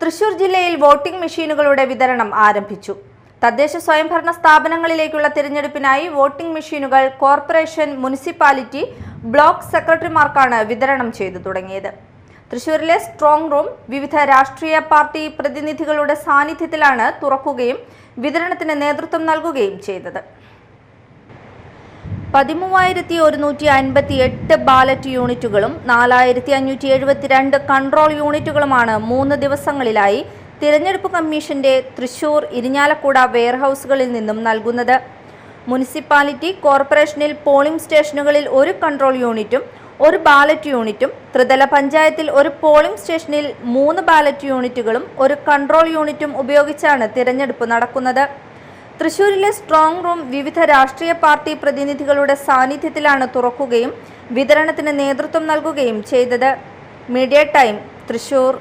തൃശൂർ ജില്ലയിൽ വോട്ടിംഗ് മെഷീനുകളുടെ വിതരണം ആരംഭിച്ചു. തദ്ദേശ സ്വയംഭരണ സ്ഥാപനങ്ങളിലേക്കുള്ള തിരഞ്ഞെടുപ്പിനായി വോട്ടിംഗ് മെഷീനുകൾ കോർപ്പറേഷൻ, മുനിസിപ്പാലിറ്റി, ബ്ലോക്ക് സെക്രട്ടറിമാർക്കാണ് വിതരണം ചെയ്തു തുടങ്ങിയത്. തൃശൂരിലെ സ്ട്രോങ് റൂം വിവിധ രാഷ്ട്രീയ പാർട്ടി പ്രതിനിധികളുടെ സാന്നിധ്യത്തിലാണ് തുറക്കുകയും വിതരണത്തിന് നേതൃത്വം നൽകുകയും ചെയ്തത്. 13,158 ബാലറ്റ് യൂണിറ്റുകളും 4,572 കൺട്രോൾ യൂണിറ്റുകളുമാണ് 3 ദിവസങ്ങളിലായി തിരഞ്ഞെടുപ്പ് കമ്മീഷന്റെ തൃശൂർ, ഇരിഞ്ഞാലക്കുട വെയർഹൌസുകളിൽ നിന്നും നൽകുന്നത്. മുനിസിപ്പാലിറ്റി കോർപ്പറേഷനിൽ പോളിംഗ് സ്റ്റേഷനുകളിൽ ഒരു കൺട്രോൾ യൂണിറ്റും ഒരു ബാലറ്റ് യൂണിറ്റും, ത്രിതല പഞ്ചായത്തിൽ ഒരു പോളിംഗ് സ്റ്റേഷനിൽ 3 ബാലറ്റ് യൂണിറ്റുകളും ഒരു കൺട്രോൾ യൂണിറ്റും ഉപയോഗിച്ചാണ് തിരഞ്ഞെടുപ്പ് നടക്കുന്നത്. തൃശൂരിലെ സ്ട്രോങ് റൂം വിവിധ രാഷ്ട്രീയ പാർട്ടി പ്രതിനിധികളുടെ സാന്നിധ്യത്തിലാണ് തുറക്കുകയും വിതരണത്തിന് നേതൃത്വം നൽകുകയും ചെയ്തത്. Media time, Thrissur.